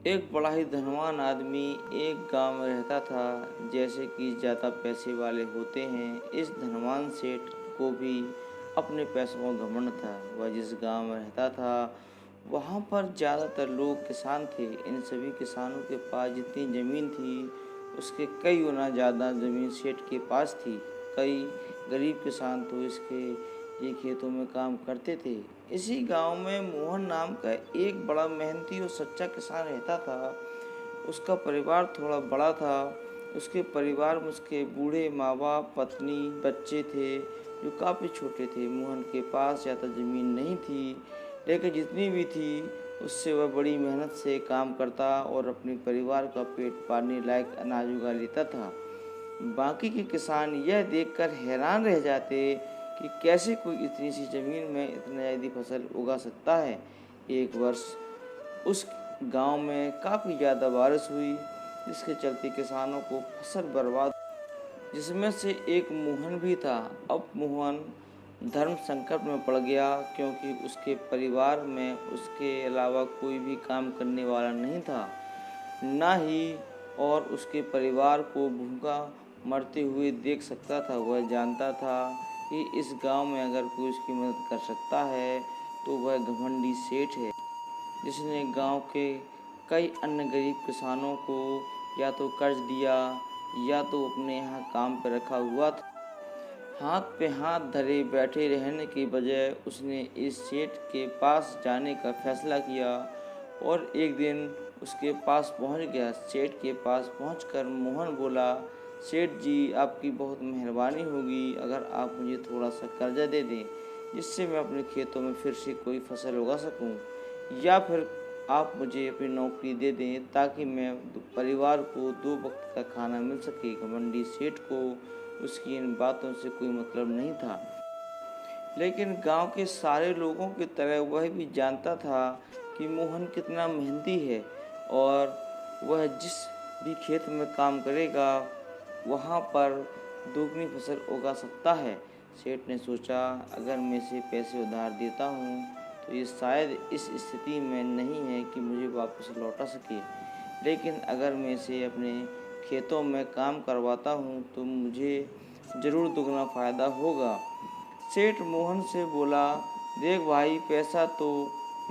एक बड़ा ही धनवान आदमी एक गांव में रहता था। जैसे कि ज़्यादा पैसे वाले होते हैं, इस धनवान सेठ को भी अपने पैसों का घमंड था। वह जिस गांव में रहता था वहाँ पर ज़्यादातर लोग किसान थे। इन सभी किसानों के पास जितनी ज़मीन थी उसके कई गुना ज़्यादा ज़मीन सेठ के पास थी। कई गरीब किसान तो इसके ये खेतों में काम करते थे। इसी गांव में मोहन नाम का एक बड़ा मेहनती और सच्चा किसान रहता था। उसका परिवार थोड़ा बड़ा था। उसके परिवार में उसके बूढ़े माँ बाप, पत्नी, बच्चे थे जो काफ़ी छोटे थे। मोहन के पास ज़्यादा ज़मीन नहीं थी, लेकिन जितनी भी थी उससे वह बड़ी मेहनत से काम करता और अपने परिवार का पेट पालने लायक अनाज उगा लेता था। बाकी के किसान यह देखकर हैरान रह जाते कि कैसे कोई इतनी सी ज़मीन में इतनी ज़्यादा फसल उगा सकता है। एक वर्ष उस गांव में काफ़ी ज़्यादा बारिश हुई, जिसके चलते किसानों को फसल बर्बाद, जिसमें से एक मोहन भी था। अब मोहन धर्म संकट में पड़ गया, क्योंकि उसके परिवार में उसके अलावा कोई भी काम करने वाला नहीं था, ना ही और उसके परिवार को भूखा मरते हुए देख सकता था। वह जानता था कि इस गांव में अगर कोई उसकी मदद कर सकता है तो वह घमंडी सेठ है, जिसने गांव के कई अन्य गरीब किसानों को या तो कर्ज दिया या तो अपने यहाँ काम पर रखा हुआ था। हाथ पे हाथ धरे बैठे रहने के बजाय उसने इस सेठ के पास जाने का फैसला किया और एक दिन उसके पास पहुंच गया। सेठ के पास पहुंचकर मोहन बोला, सेठ जी, आपकी बहुत मेहरबानी होगी अगर आप मुझे थोड़ा सा कर्जा दे दें, जिससे मैं अपने खेतों में फिर से कोई फसल उगा सकूं, या फिर आप मुझे अपनी नौकरी दे दें ताकि मैं परिवार को 2 वक्त का खाना मिल सके। घमंडी सेठ को उसकी इन बातों से कोई मतलब नहीं था, लेकिन गांव के सारे लोगों की तरह वह भी जानता था कि मोहन कितना मेहनती है और वह जिस भी खेत में काम करेगा वहाँ पर दोगुनी फसल उगा सकता है। सेठ ने सोचा, अगर मैं इसे पैसे उधार देता हूँ तो ये शायद इस स्थिति में नहीं है कि मुझे वापस लौटा सके, लेकिन अगर मैं इसे अपने खेतों में काम करवाता हूँ तो मुझे ज़रूर दुगना फ़ायदा होगा। सेठ मोहन से बोला, देख भाई, पैसा तो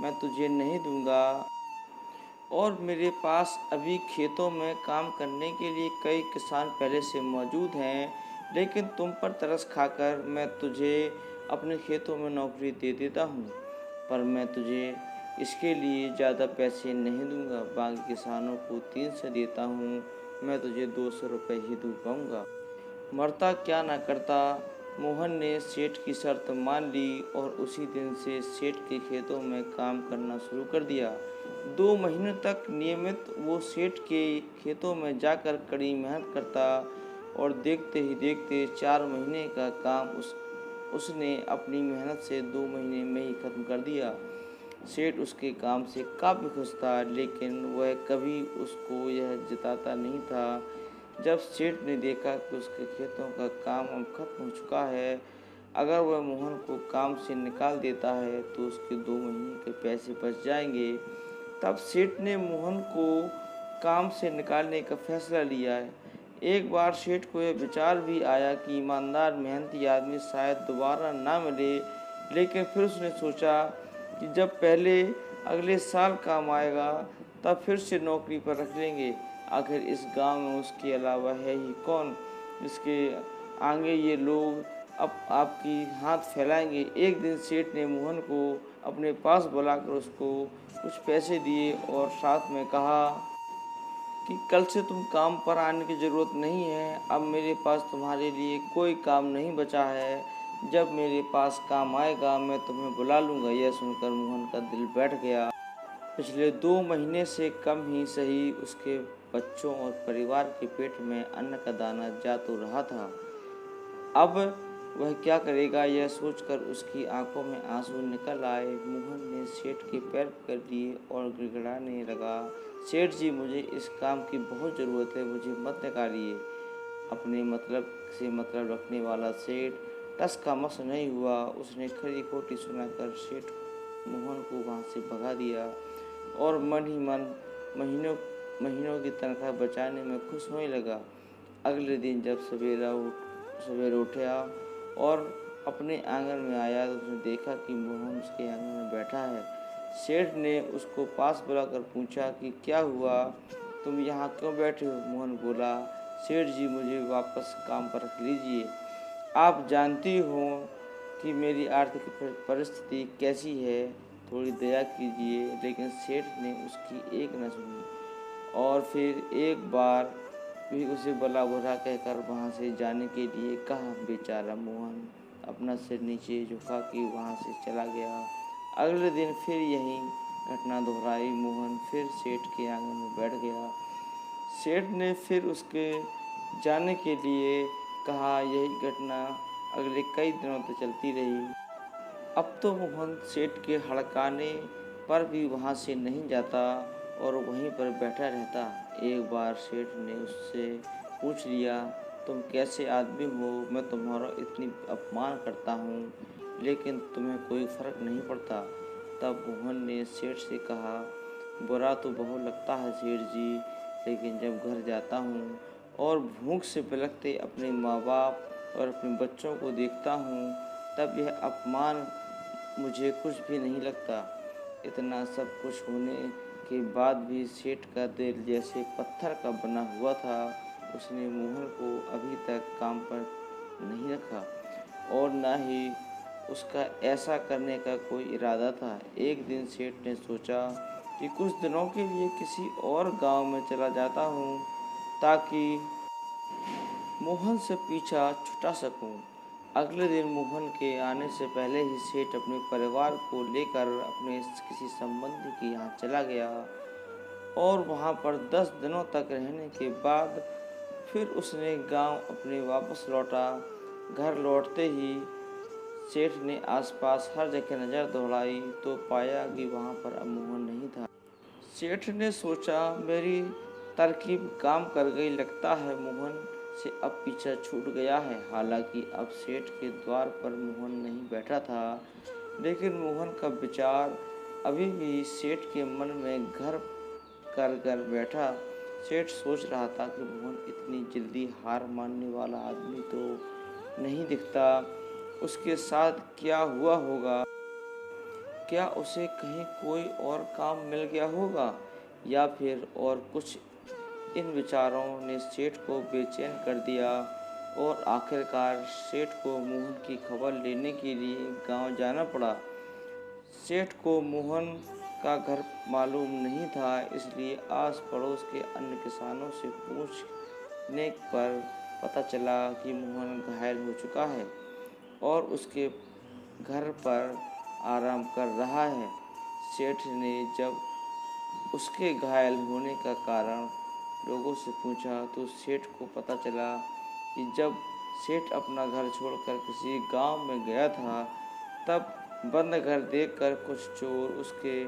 मैं तुझे नहीं दूंगा और मेरे पास अभी खेतों में काम करने के लिए कई किसान पहले से मौजूद हैं, लेकिन तुम पर तरस खाकर मैं तुझे अपने खेतों में नौकरी दे देता हूँ, पर मैं तुझे इसके लिए ज़्यादा पैसे नहीं दूंगा। बाकी किसानों को 300 देता हूँ, मैं तुझे 200 रुपये ही दूँ पाऊँगा। मरता क्या ना करता, मोहन ने सेठ की शर्त मान ली और उसी दिन से सेठ के खेतों में काम करना शुरू कर दिया। 2 महीने तक नियमित वो सेठ के खेतों में जाकर कड़ी मेहनत करता और देखते ही देखते 4 महीने का काम उसने अपनी मेहनत से 2 महीने में ही खत्म कर दिया। सेठ उसके काम से काफ़ी खुश था, लेकिन वह कभी उसको यह जताता नहीं था। जब सेठ ने देखा कि उसके खेतों का काम अब खत्म हो चुका है, अगर वह मोहन को काम से निकाल देता है तो उसके 2 महीने के पैसे बच जाएंगे। तब सेठ ने मोहन को काम से निकालने का फैसला लिया है। एक बार सेठ को यह विचार भी आया कि ईमानदार मेहनती आदमी शायद दोबारा ना मिले, लेकिन फिर उसने सोचा कि जब पहले अगले साल काम आएगा तब फिर से नौकरी पर रख लेंगे। आखिर इस गांव में उसके अलावा है ही कौन जिसके आगे ये लोग अब आपकी हाथ फैलाएंगे। एक दिन सेठ ने मोहन को अपने पास बुलाकर उसको कुछ पैसे दिए और साथ में कहा कि कल से तुम काम पर आने की ज़रूरत नहीं है। अब मेरे पास तुम्हारे लिए कोई काम नहीं बचा है। जब मेरे पास काम आएगा मैं तुम्हें बुला लूँगा। यह सुनकर मोहन का दिल बैठ गया। पिछले 2 महीने से कम ही सही उसके बच्चों और परिवार के पेट में अन्न का दाना जा तो रहा था। अब वह क्या करेगा, यह सोचकर उसकी आंखों में आंसू निकल आए। मोहन ने सेठ के पैर पकड़ लिए और गिड़गिड़ाने लगा, सेठ जी, मुझे इस काम की बहुत ज़रूरत है, मुझे मत निकालिए। अपने मतलब से मतलब रखने वाला सेठ टस का मस नहीं हुआ। उसने खरी खोटी सुनाकर सेठ मोहन को वहाँ से भगा दिया और मन ही मन महीनों महीनों की तनख्वाह बचाने में खुश होने लगा। अगले दिन जब सवेरे उठा और अपने आंगन में आया तो उसने देखा कि मोहन उसके आंगन में बैठा है। सेठ ने उसको पास बुलाकर पूछा कि क्या हुआ, तुम यहाँ क्यों बैठे हो? मोहन बोला, सेठ जी मुझे वापस काम पर रख लीजिए। आप जानती हो कि मेरी आर्थिक परिस्थिति कैसी है, थोड़ी दया कीजिए। लेकिन सेठ ने उसकी एक न सुनी और फिर एक बार भी उसे भला बुरा कहकर वहाँ से जाने के लिए कहा। बेचारा मोहन अपना सिर नीचे झुका के वहाँ से चला गया। अगले दिन फिर यही घटना दोहराई। मोहन फिर सेठ के आंगन में बैठ गया। सेठ ने फिर उसके जाने के लिए कहा। यही घटना अगले कई दिनों तक चलती रही। अब तो मोहन सेठ के हड़काने पर भी वहाँ से नहीं जाता और वहीं पर बैठा रहता। एक बार सेठ ने उससे पूछ लिया, तुम कैसे आदमी हो? मैं तुम्हारा इतनी अपमान करता हूँ लेकिन तुम्हें कोई फर्क नहीं पड़ता। तब मोहन ने सेठ से कहा, बुरा तो बहुत लगता है सेठ जी, लेकिन जब घर जाता हूँ और भूख से बिलखते अपने माँ बाप और अपने बच्चों को देखता हूँ तब यह अपमान मुझे कुछ भी नहीं लगता। इतना सब कुछ होने के बाद भी सेठ का दिल जैसे पत्थर का बना हुआ था। उसने मोहन को अभी तक काम पर नहीं रखा और न ही उसका ऐसा करने का कोई इरादा था। एक दिन सेठ ने सोचा कि कुछ दिनों के लिए किसी और गांव में चला जाता हूँ ताकि मोहन से पीछा छुटा सकूं। अगले दिन मोहन के आने से पहले ही सेठ अपने परिवार को लेकर अपने किसी संबंधी के यहाँ चला गया और वहाँ पर 10 दिनों तक रहने के बाद फिर उसने गांव अपने वापस लौटा। घर लौटते ही सेठ ने आसपास हर जगह नज़र दौड़ाई तो पाया कि वहाँ पर अब मोहन नहीं था। सेठ ने सोचा, मेरी तरकीब काम कर गई, लगता है मोहन से अब पीछा छूट गया है। हालांकि अब सेठ के द्वार पर मोहन नहीं बैठा था, लेकिन मोहन का विचार अभी भी सेठ के मन में घर कर कर बैठा। सेठ सोच रहा था कि मोहन इतनी जल्दी हार मानने वाला आदमी तो नहीं दिखता। उसके साथ क्या हुआ होगा? क्या उसे कहीं कोई और काम मिल गया होगा या फिर और कुछ? इन विचारों ने सेठ को बेचैन कर दिया और आखिरकार सेठ को मोहन की खबर लेने के लिए गांव जाना पड़ा। सेठ को मोहन का घर मालूम नहीं था, इसलिए आस पड़ोस के अन्य किसानों से पूछने पर पता चला कि मोहन घायल हो चुका है और उसके घर पर आराम कर रहा है। सेठ ने जब उसके घायल होने का कारण लोगों से पूछा तो सेठ को पता चला कि जब सेठ अपना घर छोड़कर किसी गांव में गया था तब बंद घर देखकर कुछ चोर उसके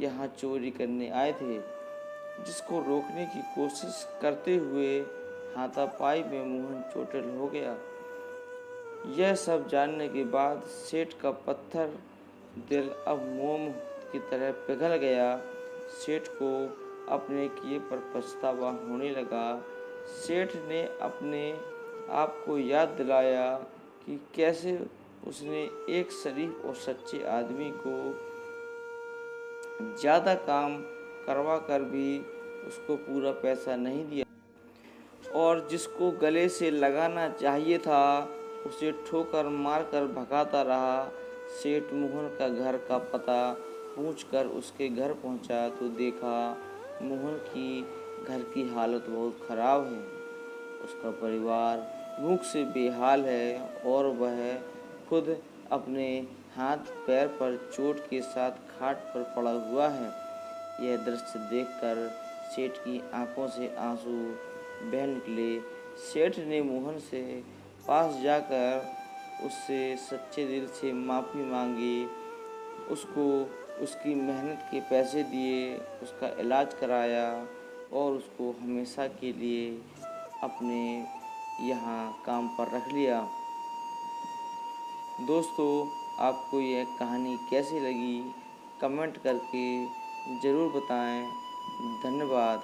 यहाँ चोरी करने आए थे, जिसको रोकने की कोशिश करते हुए हाथापाई में मोहन चोटिल हो गया। यह सब जानने के बाद सेठ का पत्थर दिल अब मोम की तरह पिघल गया। सेठ को अपने किए पर पछतावा होने लगा। सेठ ने अपने आप को याद दिलाया कि कैसे उसने एक शरीफ और सच्चे आदमी को ज़्यादा काम करवा कर भी उसको पूरा पैसा नहीं दिया और जिसको गले से लगाना चाहिए था उसे ठोकर मारकर भगाता रहा। सेठ मोहन का घर का पता पूछकर उसके घर पहुंचा तो देखा मोहन की घर की हालत बहुत ख़राब है। उसका परिवार भूख से बेहाल है और वह खुद अपने हाथ पैर पर चोट के साथ खाट पर पड़ा हुआ है। यह दृश्य देखकर सेठ की आंखों से आंसू बह निकले। सेठ ने मोहन से पास जाकर उससे सच्चे दिल से माफ़ी मांगी, उसको उसकी मेहनत के पैसे दिए, उसका इलाज कराया और उसको हमेशा के लिए अपने यहाँ काम पर रख लिया। दोस्तों, आपको यह कहानी कैसी लगी कमेंट करके ज़रूर बताएं। धन्यवाद।